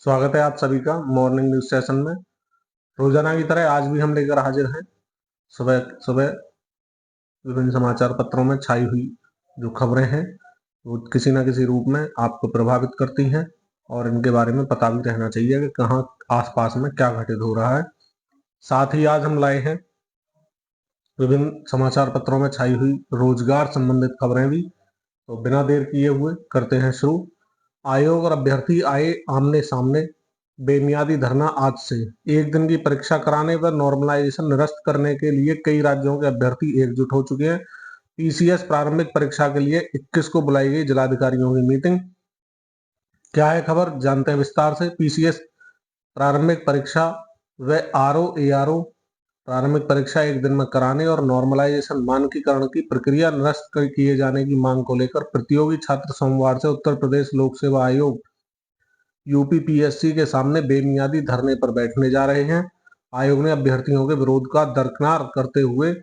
स्वागत है आप सभी का मॉर्निंग न्यूज सेशन में। रोजाना की तरह आज भी हम लेकर हाजिर हैं सुबह सुबह विभिन्न समाचार पत्रों में छाई हुई जो खबरें हैं वो किसी न किसी रूप में आपको प्रभावित करती हैं और इनके बारे में पता भी रहना चाहिए कि कहाँ आसपास में क्या घटित हो रहा है। साथ ही आज हम लाए हैं विभिन्न समाचार पत्रों में छाई हुई रोजगार संबंधित खबरें भी। तो बिना देर किए हुए करते हैं शुरू। आयोग और अभ्यर्थी आए आमने सामने, बेमियादी धरना आज से। एक दिन की परीक्षा कराने व नॉर्मलाइजेशन निरस्त करने के लिए कई राज्यों के अभ्यर्थी एकजुट हो चुके हैं। पीसीएस प्रारंभिक परीक्षा के लिए 21 को बुलाई गई जिलाधिकारियों की मीटिंग। क्या है खबर, जानते हैं विस्तार से। पीसीएस प्रारंभिक परीक्षा व आरओ प्रारंभिक परीक्षा एक दिन में कराने और नॉर्मलाइजेशन मानकीकरण की प्रक्रिया निरस्त किए जाने की मांग को लेकर प्रतियोगी छात्र सोमवार से उत्तर प्रदेश लोक सेवा आयोग यूपीपीएससी के सामने बेमियादी धरने पर बैठने जा रहे हैं। आयोग ने अभ्यर्थियों के विरोध का दरकिनार करते हुए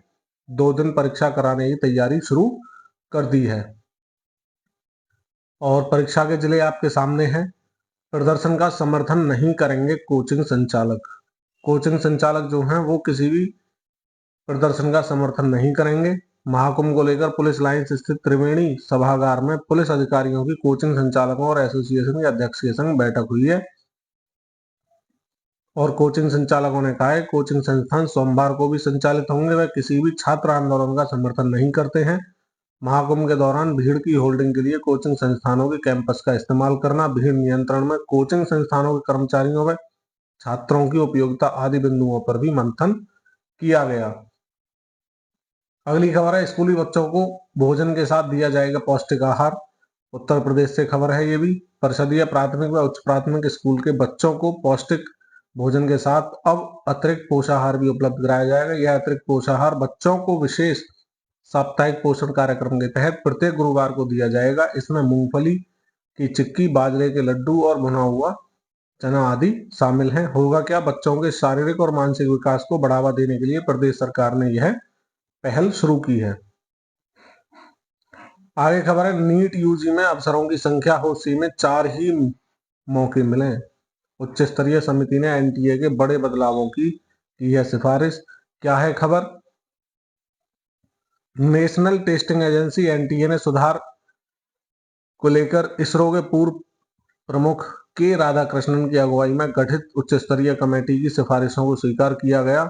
2 दिन परीक्षा कराने की तैयारी शुरू कर दी है। और परीक्षा के जिले आपके सामने हैं। प्रदर्शन का समर्थन नहीं करेंगे कोचिंग संचालक। कोचिंग संचालक जो हैं वो किसी भी प्रदर्शन का समर्थन नहीं करेंगे। महाकुंभ को लेकर पुलिस लाइन्स स्थित त्रिवेणी सभागार में पुलिस अधिकारियों की कोचिंग संचालकों और एसोसिएशन के अध्यक्ष के संग बैठक हुई है और कोचिंग संचालकों ने कहा है कोचिंग संस्थान सोमवार को भी संचालित होंगे। वह किसी भी छात्र आंदोलन का समर्थन नहीं करते हैं। महाकुंभ के दौरान भीड़ की होल्डिंग के लिए कोचिंग संस्थानों के कैंपस का इस्तेमाल करना, भीड़ नियंत्रण में कोचिंग संस्थानों के कर्मचारियों व छात्रों की उपयोगिता आदि बिंदुओं पर भी मंथन किया गया। अगली खबर है, स्कूली बच्चों को भोजन के साथ दिया जाएगा पौष्टिक आहार। उत्तर प्रदेश से खबर है ये भी। परिषदीय प्राथमिक व उच्च प्राथमिक स्कूल के बच्चों को पौष्टिक भोजन के साथ अब अतिरिक्त पोषाहार भी उपलब्ध कराया जाएगा। यह अतिरिक्त पोषाहार बच्चों को विशेष साप्ताहिक पोषण कार्यक्रम के तहत प्रत्येक गुरुवार को दिया जाएगा। इसमें मूंगफली की चिक्की, बाजरे के लड्डू और भुना हुआ चना आदि शामिल हैं। होगा क्या, बच्चों के शारीरिक और मानसिक विकास को बढ़ावा देने के लिए प्रदेश सरकार ने यह पहल शुरू की है। आगे खबर है, नीट यूजी में अवसरों की संख्या हो सीमित, 4 ही मौके मिले। उच्च स्तरीय समिति ने एनटीए के बड़े बदलावों की है सिफारिश। क्या है खबर, नेशनल टेस्टिंग एजेंसी एनटीए ने सुधार को लेकर इसरो के पूर्व प्रमुख के राधाकृष्णन की अगुवाई में गठित उच्च स्तरीय कमेटी की सिफारिशों को स्वीकार किया गया।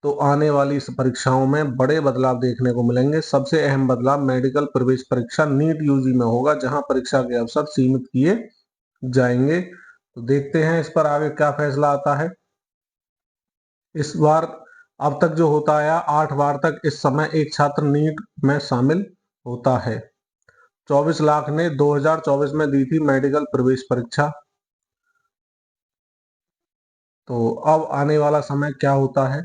तो आने वाली इस परीक्षाओं में बड़े बदलाव देखने को मिलेंगे। सबसे अहम बदलाव मेडिकल प्रवेश परीक्षा नीट यूजी में होगा, जहां परीक्षा के अवसर सीमित किए जाएंगे। तो देखते हैं इस पर आगे क्या फैसला आता है। इस बार अब तक जो होता आया, 8 बार तक इस समय एक छात्र नीट में शामिल होता है। 24 लाख ने 2024 में दी थी मेडिकल प्रवेश परीक्षा। तो अब आने वाला समय क्या होता है,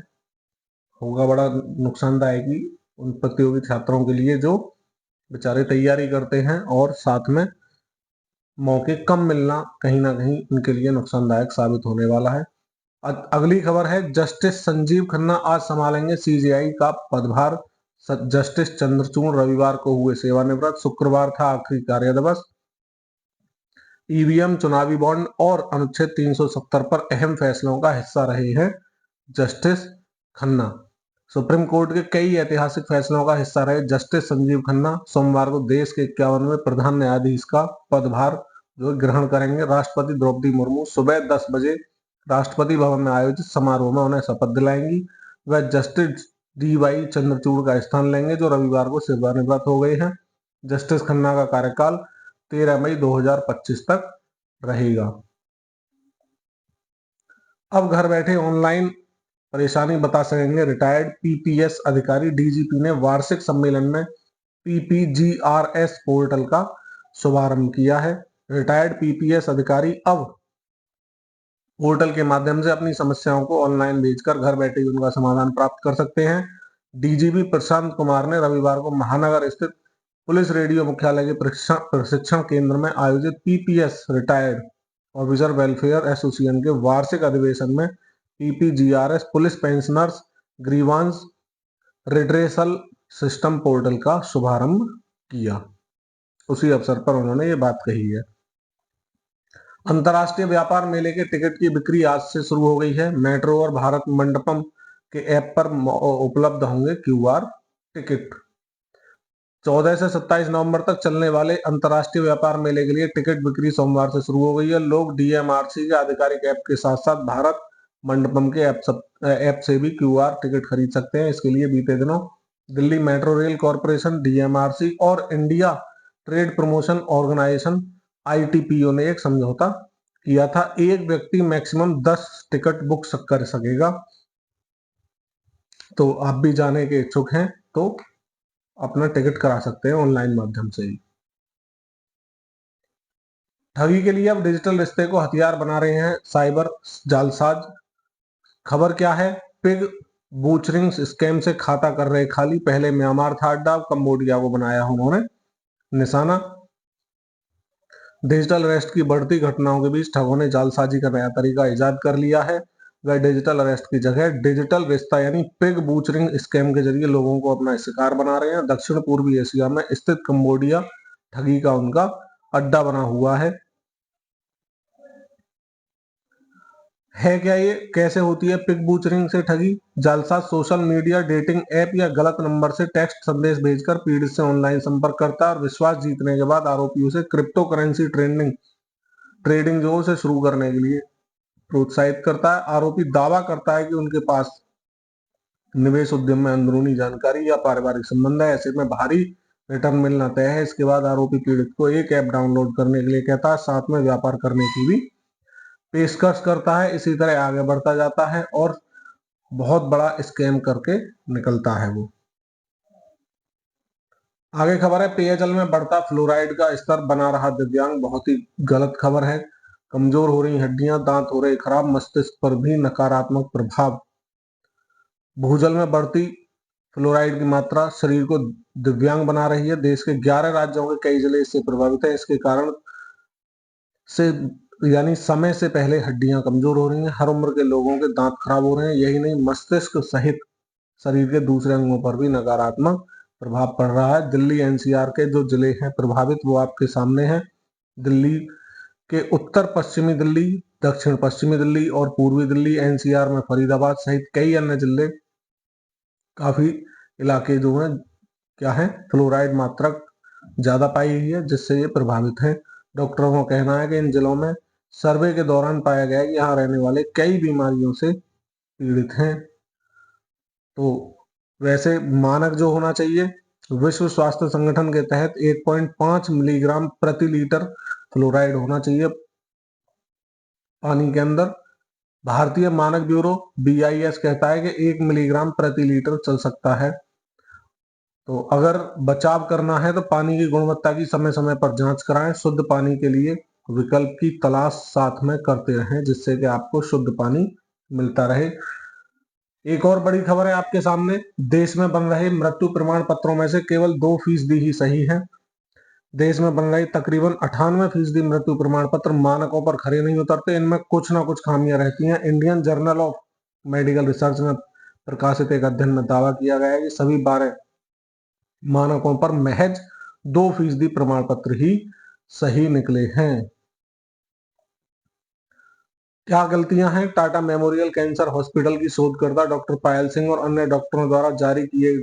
होगा बड़ा नुकसानदायक ही उन प्रतियोगी छात्रों के लिए जो बेचारे तैयारी करते हैं और साथ में मौके कम मिलना कहीं ना कहीं उनके लिए नुकसानदायक साबित होने वाला है। अगली खबर है, जस्टिस संजीव खन्ना आज संभालेंगे सीजेआई का पदभार। जस्टिस चंद्रचूड़ रविवार को हुए सेवानिवृत्त। शुक्रवार था आखिरी कार्य दिवस। ईवीएम, चुनावी बॉन्ड और अनुच्छेद 370 पर अहम फैसलों का हिस्सा रहे हैं जस्टिस खन्ना। सुप्रीम कोर्ट के कई ऐतिहासिक फैसलों का हिस्सा रहे जस्टिस संजीव खन्ना सोमवार को देश के 51वें प्रधान न्यायाधीश का पदभार जो ग्रहण करेंगे। राष्ट्रपति द्रौपदी मुर्मू सुबह 10 बजे राष्ट्रपति भवन में आयोजित समारोह में उन्हें शपथ दिलाएंगी। वह जस्टिस डीवाई चंद्रचूड़ का स्थान लेंगे जो रविवार को सेवानिवृत्त हो गए हैं। जस्टिस खन्ना का कार्यकाल 13 मई 2025 तक रहेगा। अब घर बैठे ऑनलाइन परेशानी बता सकेंगे रिटायर्ड पीपीएस अधिकारी। डीजीपी ने वार्षिक सम्मेलन में पीपीजीआरएस पोर्टल का शुभारंभ किया है। रिटायर्ड पीपीएस अधिकारी अब पोर्टल के माध्यम से अपनी समस्याओं को ऑनलाइन भेजकर घर बैठे ही उनका समाधान प्राप्त कर सकते हैं। डीजीपी प्रशांत कुमार ने रविवार को महानगर स्थित पुलिस रेडियो मुख्यालय के प्रशिक्षण केंद्र में आयोजित PPS retired officer welfare association के वार्षिक अधिवेशन में PPGRS police pensioners grievance redressal system portal का शुभारंभ किया। उसी अवसर पर उन्होंने ये बात कही है। अंतर्राष्ट्रीय व्यापार मेले के टिकट की बिक्री आज से शुरू हो गई है। मेट्रो और भारत मंडपम के ऐप पर उपलब्ध होंगे क्यूआर टिकट। 14 से 27 नवंबर तक चलने वाले अंतर्राष्ट्रीय व्यापार मेले के लिए टिकट बिक्री सोमवार से शुरू हो गई है। लोग डीएमआरसी के आधिकारिक ऐप के साथ साथ भारत मंडपम के ऐप से भी क्यूआर टिकट खरीद सकते हैं। इसके लिए बीते दिनों Delhi metro rail corporation, DMRC और India trade promotion organisation ITPO ने एक समझौता किया था। एक व्यक्ति मैक्सिमम 10 टिकट बुक कर सकेगा। तो आप भी जाने के इच्छुक हैं तो अपना टिकट करा सकते हैं ऑनलाइन माध्यम से ही। ठगी के लिए अब डिजिटल रिश्ते को हथियार बना रहे हैं साइबर जालसाज। खबर क्या है? पिग बूचरिंग स्कैम से खाता कर रहे खाली। पहले म्यांमार था अड्डा, कंबोडिया को बनाया उन्होंने निशाना। डिजिटल अरेस्ट की बढ़ती घटनाओं के बीच ठगों ने जालसाजी का नया तरीका इजाद कर लिया है। वह डिजिटल अरेस्ट की जगह डिजिटल रिश्ता यानी पिग बूचरिंग स्कैम के जरिए लोगों को अपना शिकार बना रहे हैं। दक्षिण पूर्वी एशिया में स्थित कंबोडिया ठगी का उनका अड्डा बना हुआ है क्या ये? कैसे होती है पिग बूचरिंग से ठगी? जालसाज सोशल मीडिया, डेटिंग ऐप या गलत नंबर से टेक्स्ट संदेश भेजकर पीड़ित से ऑनलाइन संपर्क करता है और विश्वास जीतने के बाद आरोपियों से क्रिप्टो करेंसी ट्रेडिंग जो उसे शुरू करने के लिए प्रोत्साहित करता है। आरोपी दावा करता है कि उनके पास निवेश उद्यम में अंदरूनी जानकारी या पारिवारिक संबंध है। ऐसे में भारी रिटर्न मिलना तय है। इसके बाद आरोपी पीड़ित को एक ऐप डाउनलोड करने के लिए कहता है, साथ में व्यापार करने की भी पेशकश करता है। इसी तरह आगे बढ़ता जाता है और बहुत बड़ा स्कैम करके निकलता है वो। आगे खबर है, पेयजल में बढ़ता फ्लोराइड का स्तर बना रहा दिव्यांग। बहुत ही गलत खबर है। कमजोर हो रही हड्डियां, दांत हो रहे खराब, मस्तिष्क पर भी नकारात्मक प्रभाव। भूजल में बढ़ती फ्लोराइड की मात्रा शरीर को दिव्यांग बना रही है। देश के 11 राज्यों के कई जिले इससे प्रभावित हैं। इसके कारण से यानी समय से पहले हड्डियां कमजोर हो रही हैं। हर उम्र के लोगों के दांत खराब हो रहे हैं। यही नहीं, मस्तिष्क सहित शरीर के दूसरे अंगों पर भी नकारात्मक प्रभाव पड़ रहा है। दिल्ली एनसीआर के जो जिले हैं प्रभावित वो आपके सामने हैं। दिल्ली के उत्तर पश्चिमी दिल्ली, दक्षिण पश्चिमी दिल्ली और पूर्वी दिल्ली, एनसीआर में फरीदाबाद सहित कई अन्य जिले, काफी इलाके जो हैं क्या है, फ्लोराइड मात्रा ज्यादा पाई गई है जिससे ये प्रभावित है। डॉक्टरों का कहना है कि इन जिलों में सर्वे के दौरान पाया गया है कि यहाँ रहने वाले कई बीमारियों से पीड़ित हैं। तो वैसे मानक जो होना चाहिए, विश्व स्वास्थ्य संगठन के तहत 1.5 मिलीग्राम प्रति लीटर फ्लोराइड होना चाहिए पानी के अंदर। भारतीय मानक ब्यूरो BIS कहता है कि 1 मिलीग्राम प्रति लीटर चल सकता है। तो अगर बचाव करना है तो पानी की गुणवत्ता की समय समय पर जांच कराएं। शुद्ध पानी के लिए विकल्प की तलाश साथ में करते रहें जिससे कि आपको शुद्ध पानी मिलता रहे। एक और बड़ी खबर है आपके सामने, देश में बन रहे मृत्यु प्रमाण पत्रों में से केवल 2% ही सही है। देश में बन रहे तकरीबन 98% मृत्यु प्रमाण पत्र मानकों पर खरे नहीं उतरते। इनमें कुछ ना कुछ खामियां रहती हैं। Indian journal of medical research में प्रकाशित एक अध्ययन में दावा किया गया है कि सभी 12 मानकों पर महज 2% प्रमाण पत्र ही सही निकले हैं। क्या गलतियां हैं? टाटा मेमोरियल कैंसर हॉस्पिटल की शोधकर्ता डॉक्टर पायल सिंह और अन्य डॉक्टरों द्वारा जारी किए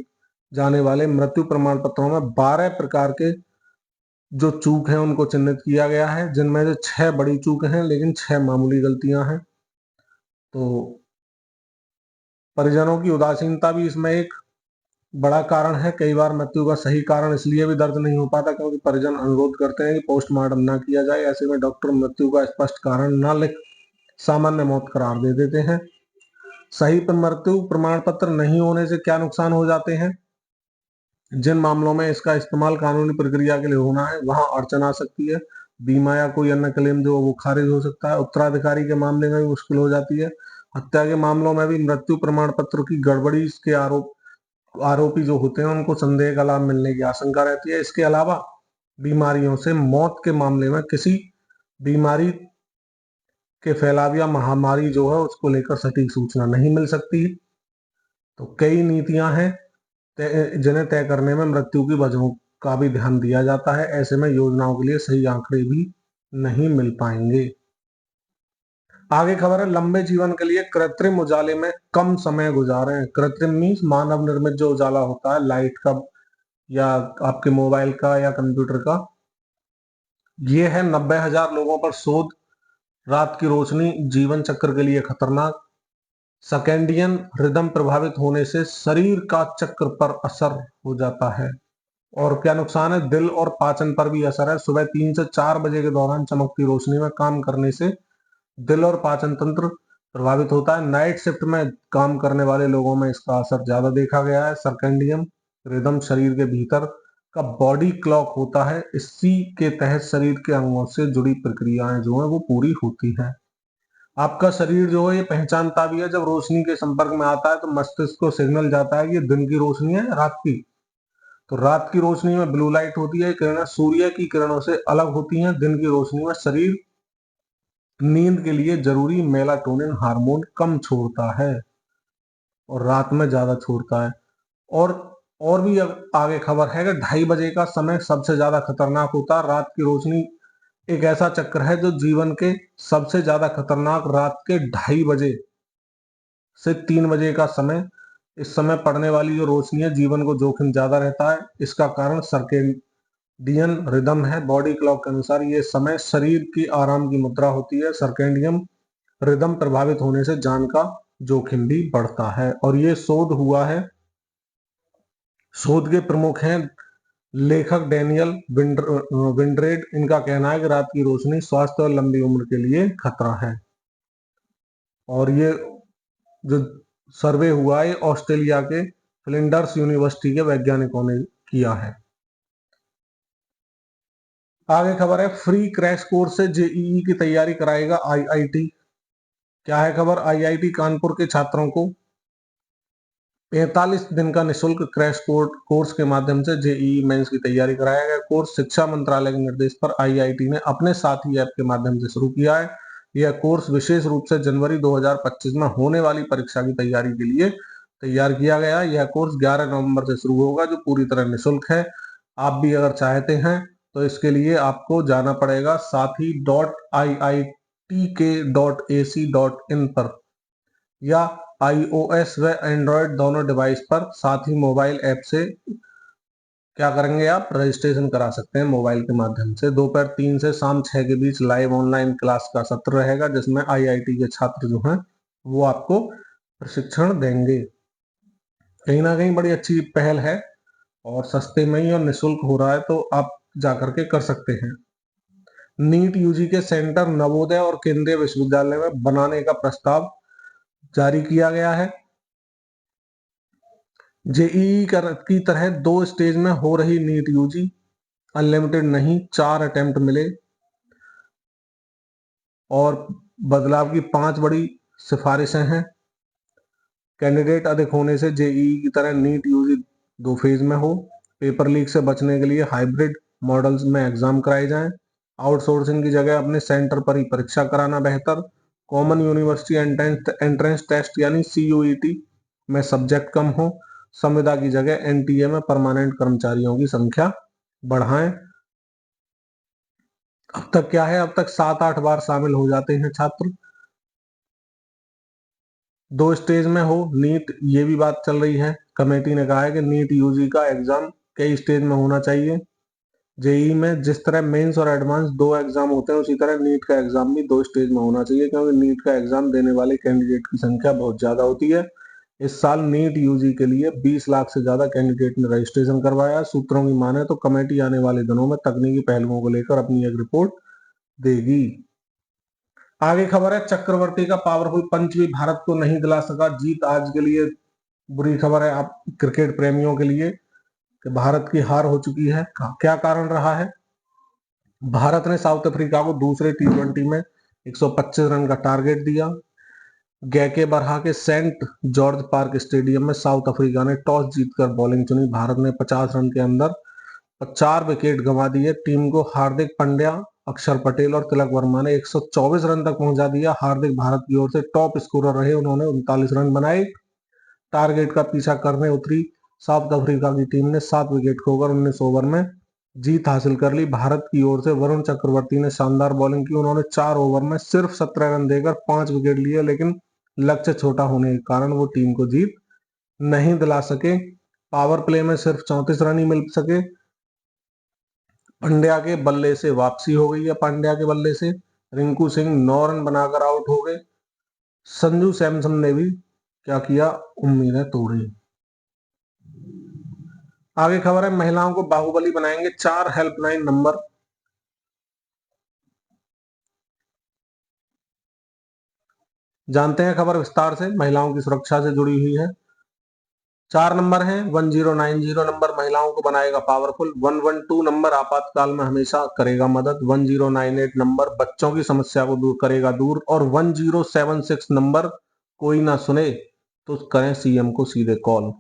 जाने वाले मृत्यु प्रमाण पत्रों में 12 प्रकार के जो चूक हैं उनको चिन्हित किया गया है, जिनमें से 6 बड़ी चूक हैं लेकिन 6 मामूली गलतियां हैं। तो परिजनों की उदासीनता भी इसमें एक बड़ा कारण है। कई बार मृत्यु का सही कारण इसलिए भी दर्ज नहीं हो पाता क्योंकि परिजन अनुरोध करते हैं कि पोस्टमार्टम ना किया जाए। ऐसे में डॉक्टर मृत्यु का स्पष्ट कारण न लिख सामान्य मौत करार दे देते हैं। सही पर मृत्यु प्रमाण पत्र नहीं होने से क्या नुकसान हो जाते हैं? जिन मामलों में इसका इस्तेमाल कानूनी प्रक्रिया के लिए होना है वहां अड़चन आ सकती है। बीमा या कोई अन्य क्लेम जो वो खारिज हो सकता है। उत्तराधिकारी के मामले में भी मुश्किल हो जाती है। हत्या के मामलों में भी मृत्यु प्रमाण पत्र की गड़बड़ी के आरोपी जो होते हैं उनको संदेह का लाभ मिलने की आशंका रहती है। इसके अलावा बीमारियों से मौत के मामले में किसी बीमारी के फैलाव या महामारी जो है उसको लेकर सटीक सूचना नहीं मिल सकती। तो कई नीतियां हैं जिन्हें तय करने में मृत्यु की वजहों का भी ध्यान दिया जाता है। ऐसे में योजनाओं के लिए सही आंकड़े भी नहीं मिल पाएंगे। आगे खबर है, लंबे जीवन के लिए कृत्रिम उजाले में कम समय गुजारें। कृत्रिम मीन्स मानव निर्मित जो उजाला होता है लाइट का या आपके मोबाइल का या कंप्यूटर का, ये है 90,000 लोगों पर शोध। रात की रोशनी जीवन चक्र के लिए खतरनाक। सर्कैडियन रिदम प्रभावित होने से शरीर का चक्र पर असर हो जाता है। और क्या नुकसान है, दिल और पाचन पर भी असर है। सुबह 3 से 4 बजे के दौरान चमकती रोशनी में काम करने से दिल और पाचन तंत्र प्रभावित होता है। नाइट शिफ्ट में काम करने वाले लोगों में इसका असर ज्यादा देखा गया है। सर्कैडियन रिदम शरीर के भीतर का बॉडी क्लॉक होता है, इसी के तहत शरीर के अंगों से जुड़ी प्रक्रियाएं जो है वो पूरी होती है। आपका शरीर जो है ये पहचानता भी है, जब रोशनी के संपर्क में आता है तो मस्तिष्क को सिग्नल जाता है कि ये दिन की रोशनी है रात की। तो रात की रोशनी में ब्लू लाइट होती है, किरणें सूर्य की किरणों से अलग होती हैं। दिन की रोशनी में शरीर नींद के लिए जरूरी मेलाटोनिन हार्मोन कम छोड़ता है और रात में ज्यादा छोड़ता है। और और भी आगे खबर है कि 2:30 बजे का समय सबसे ज्यादा खतरनाक होता है। रात की रोशनी एक ऐसा चक्र है जो जीवन के सबसे ज्यादा खतरनाक रात के 2:30 बजे से 3 बजे का समय, इस समय पड़ने वाली जो रोशनी है जीवन को जोखिम ज्यादा रहता है। इसका कारण सर्केडियन रिदम है। बॉडी क्लॉक के अनुसार ये समय शरीर की आराम की मुद्रा होती है। सर्केडियन रिदम प्रभावित होने से जान का जोखिम भी बढ़ता है। और ये शोध हुआ है, शोध के प्रमुख हैं लेखक डैनियल विंड्रेड। इनका कहना है कि रात की रोशनी स्वास्थ्य और लंबी उम्र के लिए खतरा है। और ये जो सर्वे हुआ है ऑस्ट्रेलिया के फ्लिंडर्स यूनिवर्सिटी के वैज्ञानिकों ने किया है। आगे खबर है, फ्री क्रैश कोर्स से जेईई की तैयारी कराएगा आईआईटी। क्या है खबर, आईआईटी कानपुर के छात्रों को 45 दिन का निःशुल्क क्रैश कोर्स के माध्यम से जेईई मेंस की तैयारी कराया गया। कोर्स शिक्षा मंत्रालय के निर्देश पर आईआईटी ने अपने साथी ऐप के माध्यम से शुरू किया है। यह कोर्स विशेष रूप से जनवरी 2025 में होने वाली परीक्षा की तैयारी के लिए तैयार किया गया है। यह कोर्स 11 नवंबर से शुरू होगा, जो पूरी तरह निःशुल्क है। आप भी अगर चाहते हैं तो इसके लिए आपको जाना पड़ेगा sathi.iitk.ac.in पर या iOS व एंड्रॉयड दोनों डिवाइस पर। साथ ही मोबाइल ऐप से क्या करेंगे, आप रजिस्ट्रेशन करा सकते हैं मोबाइल के माध्यम से। दोपहर 3 से शाम 6 के बीच लाइव ऑनलाइन क्लास का सत्र रहेगा, जिसमें आईआईटी के छात्र जो हैं वो आपको प्रशिक्षण देंगे। कहीं ना कहीं बड़ी अच्छी पहल है और सस्ते में ही और निःशुल्क हो रहा है, तो आप जाकर के कर सकते हैं। नीट यूजी के सेंटर नवोदय और केंद्रीय विश्वविद्यालय में बनाने का प्रस्ताव जारी किया गया है। जेईई की तरह 2 स्टेज में हो रही नीट यूजी, अनलिमिटेड नहीं, 4 अटेम्प्ट मिले। और बदलाव की 5 बड़ी सिफारिशें हैं। कैंडिडेट अधिक होने से जेईई की तरह नीट यूजी 2 फेज में हो। पेपर लीक से बचने के लिए हाइब्रिड मॉडल्स में एग्जाम कराए जाएं। आउटसोर्सिंग की जगह अपने सेंटर पर ही परीक्षा कराना बेहतर। कॉमन यूनिवर्सिटी एंट्रेंस टेस्ट यानी सीयूईटी में सब्जेक्ट कम हो। संविदा की जगह एनटीए में परमानेंट कर्मचारियों की संख्या बढ़ाएं। अब तक क्या है, अब तक 7-8 बार शामिल हो जाते हैं छात्र। 2 स्टेज में हो नीट, ये भी बात चल रही है। कमेटी ने कहा है कि नीट यूजी का एग्जाम कई स्टेज में होना चाहिए। जेई में जिस तरह मेंस और एडवांस 2 एग्जाम होते हैं, उसी तरह नीट का एग्जाम भी 2 स्टेज में होना चाहिए, क्योंकि नीट का एग्जाम देने वाले कैंडिडेट की संख्या बहुत ज्यादा होती है। इस साल नीट यूजी के लिए 20 लाख से ज्यादा कैंडिडेट ने रजिस्ट्रेशन करवाया। सूत्रों की माने तो कमेटी आने वाले दिनों में तकनीकी पहलुओं को लेकर अपनी एक रिपोर्ट देगी। आगे खबर है, चक्रवर्ती का पावरफुल पंच भी भारत को नहीं दिला सका जीत। आज के लिए बुरी खबर है आप क्रिकेट प्रेमियों के लिए कि भारत की हार हो चुकी है। क्या कारण रहा है, भारत ने साउथ अफ्रीका को दूसरे टी20 में 125 रन का टारगेट दिया। गैके बरहा के सेंट जॉर्ज पार्क स्टेडियम में साउथ अफ्रीका ने टॉस जीतकर बॉलिंग चुनी। भारत ने 50 रन के अंदर 4 विकेट गंवा दिए। टीम को हार्दिक पांड्या, अक्षर पटेल और तिलक वर्मा ने 124 रन तक पहुंचा दिया। हार्दिक भारत की ओर से टॉप स्कोरर रहे, उन्होंने 39 रन बनाए। टारगेट का पीछा करने उतरी साउथ अफ्रीका की टीम ने 7 विकेट खोकर 19 ओवर में जीत हासिल कर ली। भारत की ओर से वरुण चक्रवर्ती ने शानदार बॉलिंग की। उन्होंने 4 ओवर में सिर्फ 17 रन देकर 5 विकेट लिए, लेकिन लक्ष्य छोटा होने के कारण वो टीम को जीत नहीं दिला सके। पावर प्ले में सिर्फ 34 रन ही मिल सके। पंड्या के बल्ले से वापसी हो गई है। पांड्या के बल्ले से रिंकू सिंह 9 रन बनाकर आउट हो गए। संजू सैमसन ने भी क्या किया, उम्मीदें तोड़ी। आगे खबर है, महिलाओं को बाहुबली बनाएंगे 4 हेल्पलाइन नंबर। जानते हैं खबर विस्तार से, महिलाओं की सुरक्षा से जुड़ी हुई है। 4 नंबर हैं। 1090 नंबर महिलाओं को बनाएगा पावरफुल। 112 नंबर आपातकाल में हमेशा करेगा मदद। 1098 नंबर बच्चों की समस्या को दूर करेगा दूर। और 1076 नंबर कोई ना सुने तो करें सीएम को सीधे कॉल।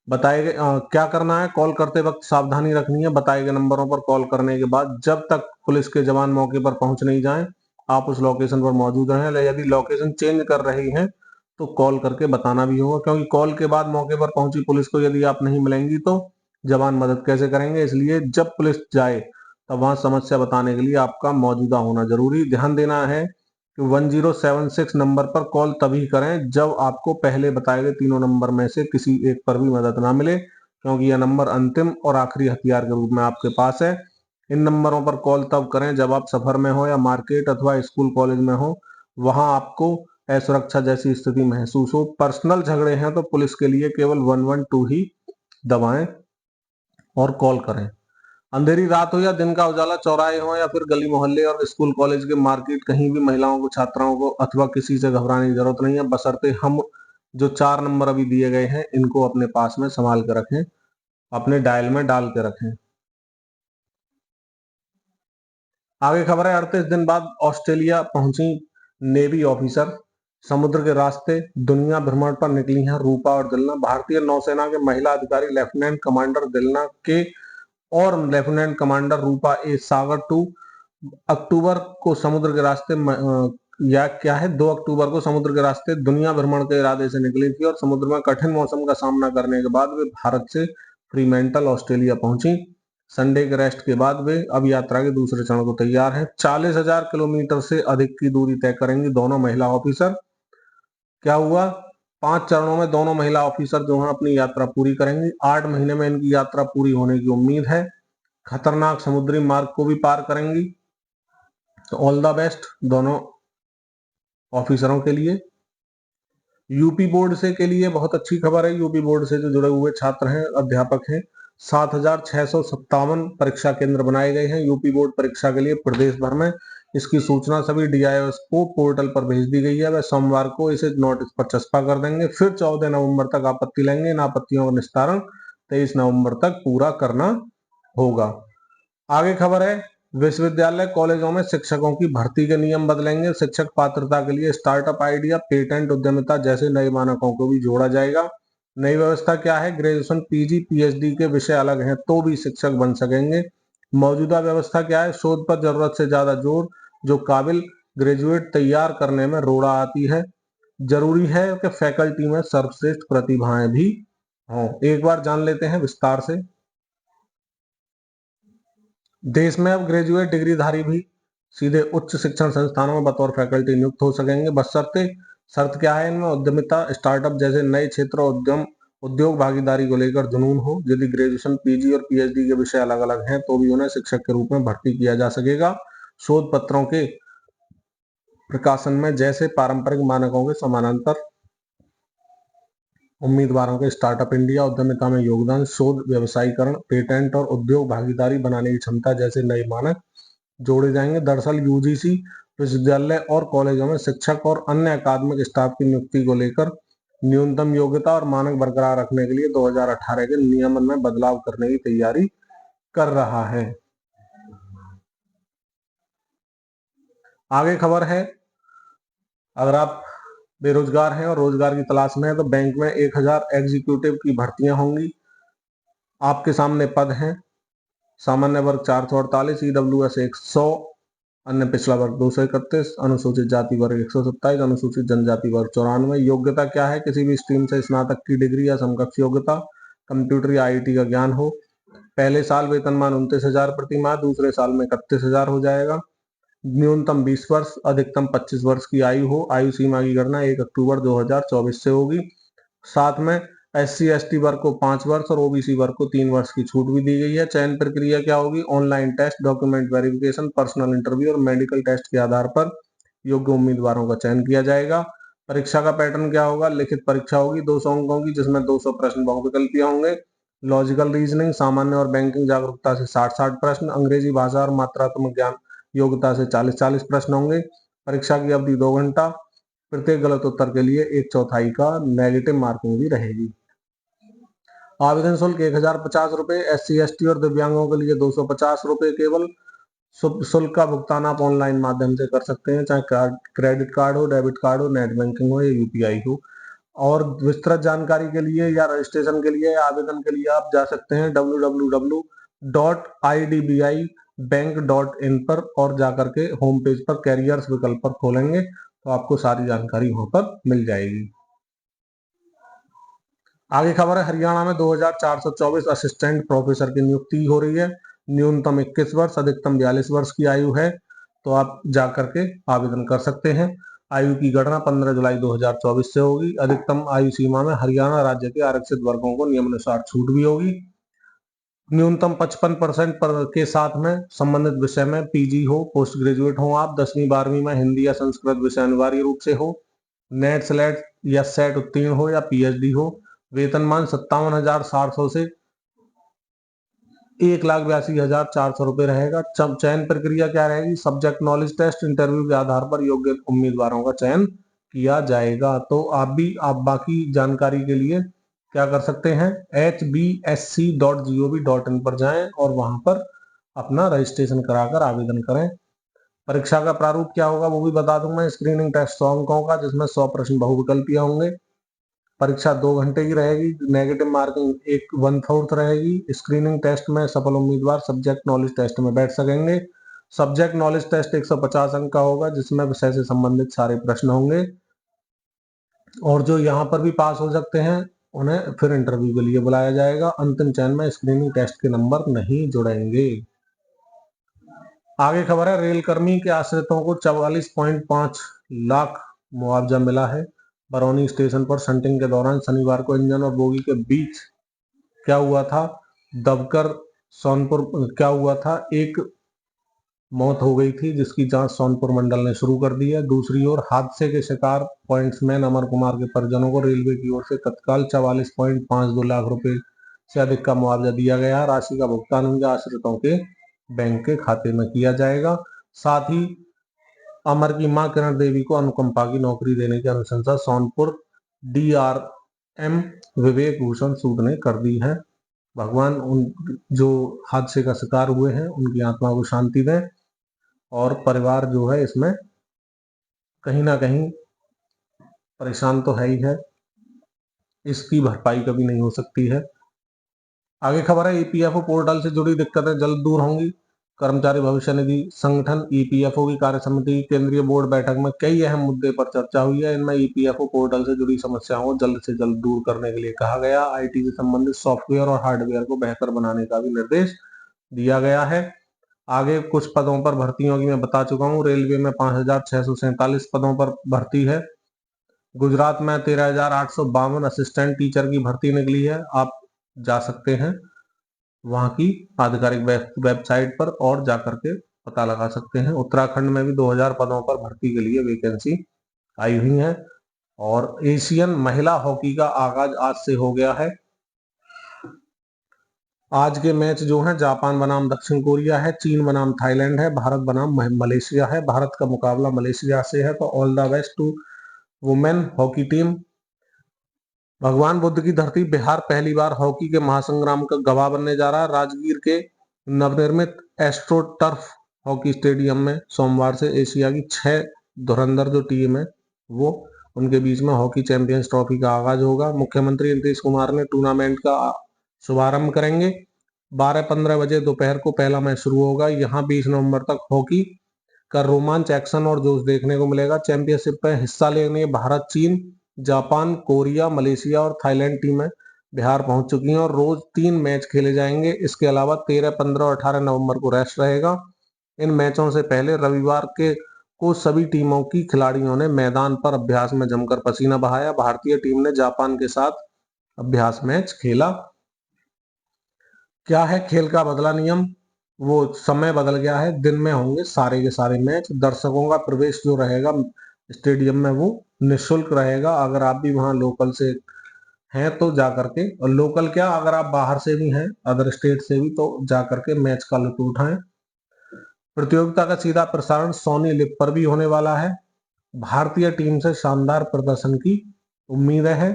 बताए गए क्या करना है, कॉल करते वक्त सावधानी रखनी है। बताए गए नंबरों पर कॉल करने के बाद जब तक पुलिस के जवान मौके पर पहुंच नहीं जाएं, आप उस लोकेशन पर मौजूद रहें। यदि लोकेशन चेंज कर रही हैं तो कॉल करके बताना भी होगा, क्योंकि कॉल के बाद मौके पर पहुंची पुलिस को यदि आप नहीं मिलेंगी तो जवान मदद कैसे करेंगे। इसलिए जब पुलिस जाए तब वहां समस्या बताने के लिए आपका मौजूदा होना जरूरी। ध्यान देना है कि 1076 नंबर पर कॉल तभी करें जब आपको पहले बताए गए तीनों नंबर में से किसी एक पर भी मदद ना मिले, क्योंकि यह नंबर अंतिम और आखिरी हथियार के रूप में आपके पास है। इन नंबरों पर कॉल तब करें जब आप सफर में हो या मार्केट अथवा स्कूल कॉलेज में हो, वहां आपको असुरक्षा जैसी स्थिति महसूस हो। पर्सनल झगड़े हैं तो पुलिस के लिए केवल 112 ही दबाएं और कॉल करें। अंधेरी रात हो या दिन का उजाला, चौराहे हो या फिर गली मोहल्ले और स्कूल कॉलेज के मार्केट, कहीं भी महिलाओं को, छात्राओं को अथवा किसी से घबराने की जरूरत नहीं है, बशर्ते हम जो 4 नंबर अभी दिए गए हैं इनको अपने पास में संभाल के रखें, अपने डायल में डाल के रखें। आगे खबर है, 38 दिन बाद ऑस्ट्रेलिया पहुंची नेवी ऑफिसर। समुद्र के रास्ते दुनिया भ्रमण पर निकली हैं रूपा और दिलना। भारतीय नौसेना के महिला अधिकारी लेफ्टिनेंट कमांडर दिलना के और लेफ्टिनेंट कमांडर रूपा ए सागर 2 अक्टूबर को समुद्र के रास्ते या क्या है 2 अक्टूबर को समुद्र के रास्ते दुनिया भ्रमण के इरादे से निकली थी और समुद्र में कठिन मौसम का सामना करने के बाद वे भारत से फ्रीमेंटल ऑस्ट्रेलिया पहुंची। संडे के रेस्ट के बाद वे अब यात्रा के दूसरे चरण को तैयार हैं। 40,000 किलोमीटर से अधिक की दूरी तय करेंगी दोनों महिला ऑफिसर। क्या हुआ, 5 चरणों में दोनों महिला ऑफिसर जो है अपनी यात्रा पूरी करेंगी। 8 महीने में इनकी यात्रा पूरी होने की उम्मीद है। खतरनाक समुद्री मार्ग को भी पार करेंगी। तो ऑल द बेस्ट दोनों ऑफिसरों के लिए। यूपी बोर्ड से के लिए बहुत अच्छी खबर है। यूपी बोर्ड से जो जुड़े हुए छात्र हैं, अध्यापक हैं, 7,657 परीक्षा केंद्र बनाए गए हैं यूपी बोर्ड परीक्षा के लिए प्रदेश भर में। इसकी सूचना सभी डीआईओएस को पोर्टल पर भेज दी गई है। वह सोमवार को इसे नोटिस पर चस्पा कर देंगे। फिर 14 नवंबर तक आपत्ति लेंगे। इन आपत्तियों का निस्तारण 23 नवंबर तक पूरा करना होगा। आगे खबर है, विश्वविद्यालय कॉलेजों में शिक्षकों की भर्ती के नियम बदलेंगे। शिक्षक पात्रता के लिए स्टार्टअप आइडिया, पेटेंट, उद्यमिता जैसे नए मानकों को भी जोड़ा जाएगा। नई व्यवस्था क्या है, ग्रेजुएशन, पीजी, पीएचडी के विषय अलग हैं तो भी शिक्षक बन सकेंगे। मौजूदा व्यवस्था क्या है, शोध पर जरूरत से ज्यादा जोर, जो काबिल ग्रेजुएट तैयार करने में रोड़ा आती है। जरूरी है कि फैकल्टी में सर्वश्रेष्ठ प्रतिभाएं भी हों। एक बार जान लेते हैं विस्तार से। देश में अब ग्रेजुएट डिग्रीधारी भी सीधे उच्च शिक्षण संस्थानों में बतौर फैकल्टी नियुक्त हो सकेंगे, बशर्ते, शर्त क्या है इनमें, उद्यमिता, स्टार्टअप जैसे नए क्षेत्रों, उद्योग भागीदारी को लेकर जुनून हो। यदि ग्रेजुएशन, पीजी और पीएचडी के विषय अलग अलग हैं तो भी उन्हें शिक्षक के रूप में भर्ती किया जा सकेगा। शोध पत्रों के प्रकाशन में जैसे पारंपरिक मानकों के समानांतर उम्मीदवारों के स्टार्टअप इंडिया, उद्यमिता में योगदान, शोध, व्यवसायीकरण, पेटेंट और उद्योग भागीदारी बनाने की क्षमता जैसे नए मानक जोड़े जाएंगे। दरअसल यूजीसी विश्वविद्यालय और कॉलेजों में शिक्षक और अन्य अकादमिक स्टाफ की नियुक्ति को लेकर न्यूनतम योग्यता और मानक बरकरार रखने के लिए 2018 के नियमन में बदलाव करने की तैयारी कर रहा है। आगे खबर है, अगर आप बेरोजगार हैं और रोजगार की तलाश में हैं तो बैंक में 1000 एग्जीक्यूटिव की भर्तियां होंगी। आपके सामने पद हैं, सामान्य वर्ग 448, ईडब्ल्यूएस 100, अन्य पिछड़ा वर्ग 231, अनुसूचित जाति वर्ग 127, अनुसूचित जनजाति वर्ग 94। योग्यता क्या है, किसी भी स्ट्रीम से स्नातक की डिग्री या समकक्ष योग्यता, कंप्यूटर या आईटी का ज्ञान हो, पहले साल वेतनमान 29,000 प्रति माह, दूसरे साल में 31,000 हो जाएगा। न्यूनतम 20 वर्ष, अधिकतम 25 वर्ष की आयु हो। आयु सीमा की गणना 1 अक्टूबर 2024 से होगी। साथ में SC/ST वर्ग को 5 वर्ष और OBC वर्ग को 3 वर्ष की छूट भी दी गई है। चयन प्रक्रिया क्या होगी? Online test, document verification, personal interview और मेडिकल टेस्ट के आधार पर योग्य उम्मीदवारों का चयन किया जाएगा। परीक्षा का पैटर्न क्या होगा? लिखित परीक्षा होगी 200 अंकों की, जिसमें 200 प्रश्न बहुविकल्पीय होंगे। लॉजिकल रीजनिंग, सामान्य और बैंकिंग जागरूकता से 60-60 प्रश्न, अंग्रेजी भाषा और मात्रात्मक ज्ञान योग्यता से 40-40 प्रश्न होंगे। परीक्षा की अवधि 2 घंटा। प्रत्येक गलत उत्तर के लिए 1/4 का नेगेटिव मार्किंग भी रहेगी। आवेदन शुल्क 1,050 रुपए। SC/ST और दिव्यांगों के लिए 250 रुपए केवल। शुल्क का भुगतान आप ऑनलाइन माध्यम से कर सकते हैं, चाहे क्रेडिट कार्ड हो, डेबिट कार्ड हो, नेट बैंकिंग हो या UPI हो। और विस्तृत जानकारी के लिए या रजिस्ट्रेशन के लिए, आवेदन के लिए आप जा सकते हैं www.idbibank.in पर और जाकर के होम पेज पर कैरियर्स विकल्प पर खोलेंगे तो आपको सारी जानकारी वहां पर मिल जाएगी। आगे खबर है, हरियाणा में 2,424 असिस्टेंट प्रोफेसर की नियुक्ति हो रही है। न्यूनतम 21 वर्ष, अधिकतम 42 वर्ष की आयु है, तो आप जाकर के आवेदन कर सकते हैं। आयु की गणना 15 जुलाई 2024 से होगी। अधिकतम आयु सीमा में हरियाणा राज्य के आरक्षित वर्गों को नियमानुसार छूट भी होगी। न्यूनतम 55% के साथ में संबंधित विषय में PG हो, पोस्ट ग्रेजुएट हो आप, 10वीं 12वीं में हिंदी या संस्कृत विषय अनिवार्य रूप से हो, नेट स्लेट या सेट उत्तीर्ण हो या PhD हो। वेतनमान 57,700 से 1,82,400 रुपए रहेगा। चयन प्रक्रिया क्या रहेगी? सब्जेक्ट नॉलेज टेस्ट, इंटरव्यू के आधार पर योग्य उम्मीदवारों का चयन किया जाएगा। तो आप बाकी जानकारी के लिए क्या कर सकते हैं? hbsc.gov.in पर जाएं और वहां पर अपना रजिस्ट्रेशन कराकर आवेदन करें। परीक्षा का प्रारूप क्या होगा वो भी बता दूंगा। स्क्रीनिंग टेस्ट 100 अंकों का, जिसमें 100 प्रश्न बहुविकल्पीय होंगे। परीक्षा 2 घंटे की रहेगी। नेगेटिव मार्किंग 1/4 रहेगी। स्क्रीनिंग टेस्ट में सफल उम्मीदवार सब्जेक्ट नॉलेज टेस्ट में बैठ सकेंगे। सब्जेक्ट नॉलेज टेस्ट 150 अंक का होगा, जिसमें विषय से संबंधित सारे प्रश्न होंगे। और जो यहाँ पर भी पास हो सकते हैं उन्हें फिर इंटरव्यू के लिए बुलाया जाएगा। अंतिम चयन में स्क्रीनिंग टेस्ट के नंबर नहीं जुड़ेंगे। आगे खबर है, रेल कर्मी के आश्रितों को 44.5 लाख मुआवजा मिला है। बरौनी स्टेशन पर शंटिंग के दौरान शनिवार को इंजन और बोगी के बीच क्या हुआ था? दबकर सोनपुर क्या हुआ था? एक मौत हो गई थी, जिसकी जांच सोनपुर मंडल ने शुरू कर दी है। दूसरी ओर हादसे के शिकार पॉइंट्समैन अमर कुमार के परिजनों को रेलवे की ओर से तत्काल 44.52 लाख रुपए से अधिक का मुआवजा दिया गया। राशि का भुगतान उनके आश्रितों के बैंक के खाते में किया जाएगा। साथ ही अमर की मां किरण देवी को अनुकंपा की नौकरी देने की अनुशंसा सोनपुर DRM विवेक भूषण सूद ने कर दी है। भगवान उन जो हादसे का शिकार हुए हैं उनकी आत्मा को शांति दें, और परिवार जो है इसमें कहीं ना कहीं परेशान तो है ही है, इसकी भरपाई कभी नहीं हो सकती है। आगे खबर है, EPFO पोर्टल से जुड़ी दिक्कतें जल्द दूर होंगी। कर्मचारी भविष्य निधि संगठन EPFO की कार्य समिति की केंद्रीय बोर्ड बैठक में कई अहम मुद्दे पर चर्चा हुई है। इनमें EPFO पोर्टल से जुड़ी समस्याओं को जल्द से जल्द दूर करने के लिए कहा गया। IT से संबंधित सॉफ्टवेयर और हार्डवेयर को बेहतर बनाने का भी निर्देश दिया गया है। आगे कुछ पदों पर भर्तियों की मैं बता चुका हूँ। रेलवे में 5,647 पदों पर भर्ती है। गुजरात में 13,852 असिस्टेंट टीचर की भर्ती निकली है। आप जा सकते हैं वहां की आधिकारिक वेबसाइट पर और जाकर के पता लगा सकते हैं। उत्तराखंड में भी 2,000 पदों पर भर्ती के लिए वैकेंसी आई हुई है। और एशियन महिला हॉकी का आगाज आज से हो गया है। आज के मैच जो है, जापान बनाम दक्षिण कोरिया है, चीन बनाम थाईलैंड है, भारत बनाम मलेशिया है। भारत का मुकाबला मलेशिया से है। तो all the best to women hockey team. भगवान बुद्ध की धरती बिहार पहली बार हॉकी के महासंग्राम का गवाह बनने जा रहा है। राजगीर के नवनिर्मित एस्ट्रो टर्फ हॉकी स्टेडियम में सोमवार से एशिया की 6 धुरंधर जो टीम है वो उनके बीच में हॉकी चैंपियंस ट्रॉफी का आगाज होगा। मुख्यमंत्री नीतीश कुमार ने टूर्नामेंट का शुभारंभ करेंगे। 12-15 बजे दोपहर को पहला मैच शुरू होगा। यहाँ 20 नवंबर तक हॉकी का रोमांच, एक्शन और जोश देखने को मिलेगा। चैंपियनशिप में हिस्सा लेने भारत, चीन, जापान, कोरिया, मलेशिया और थाईलैंड टीमें बिहार पहुंच चुकी हैं और रोज 3 मैच खेले जाएंगे। इसके अलावा 13, 15 और 18 नवंबर को रेस्ट रहेगा। इन मैचों से पहले रविवार को सभी टीमों की खिलाड़ियों ने मैदान पर अभ्यास में जमकर पसीना बहाया। भारतीय टीम ने जापान के साथ अभ्यास मैच खेला। क्या है खेल का बदला नियम? वो समय बदल गया है, दिन में होंगे सारे के सारे मैच। दर्शकों का प्रवेश जो रहेगा स्टेडियम में वो निःशुल्क रहेगा। अगर आप भी वहां लोकल से हैं तो जा करके, और लोकल क्या, अगर आप बाहर से भी हैं अदर स्टेट से भी, तो जा करके मैच का लुत्फ उठाएं। प्रतियोगिता का सीधा प्रसारण सोनी लिव पर भी होने वाला है। भारतीय टीम से शानदार प्रदर्शन की उम्मीद है।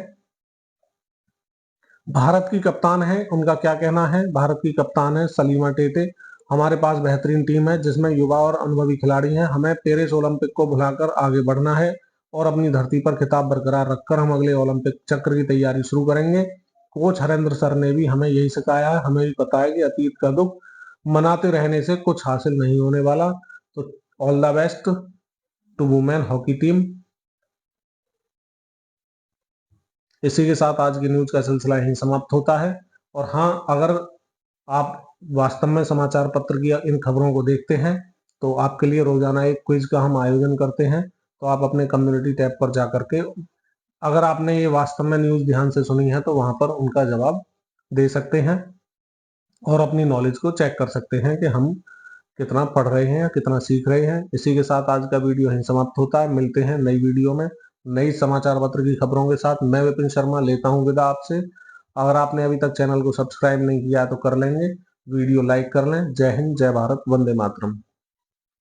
भारत की कप्तान है, उनका क्या कहना है? भारत की कप्तान है सलीमा टेटे। हमारे पास बेहतरीन टीम है जिसमें युवा और अनुभवी खिलाड़ी हैं। हमें पेरिस ओलंपिक को भुलाकर आगे बढ़ना है और अपनी धरती पर खिताब बरकरार रखकर हम अगले ओलंपिक चक्र की तैयारी शुरू करेंगे। कोच हरेंद्र सर ने भी हमें यही सिखाया है। हमें भी पता है कि अतीत का दुख मनाते रहने से कुछ हासिल नहीं होने वाला। तो all the best to women hockey team. इसी के साथ आज की न्यूज का सिलसिला यहीं समाप्त होता है। और हाँ, अगर आप वास्तव में समाचार पत्र की इन खबरों को देखते हैं तो आपके लिए रोजाना एक क्विज का हम आयोजन करते हैं। तो आप अपने कम्युनिटी टैब पर जाकर के, अगर आपने ये वास्तव में न्यूज ध्यान से सुनी है, तो वहां पर उनका जवाब दे सकते हैं और अपनी नॉलेज को चेक कर सकते हैं कि हम कितना पढ़ रहे हैं या कितना सीख रहे हैं। इसी के साथ आज का वीडियो यहीं समाप्त होता है। मिलते हैं नई वीडियो में नई समाचार पत्र की खबरों के साथ। मैं विपिन शर्मा लेता हूं विदा आपसे। अगर आपने अभी तक चैनल को सब्सक्राइब नहीं किया है तो कर लेंगे। वीडियो लाइक कर लें। जय हिंद, जय भारत, वंदे मातरम।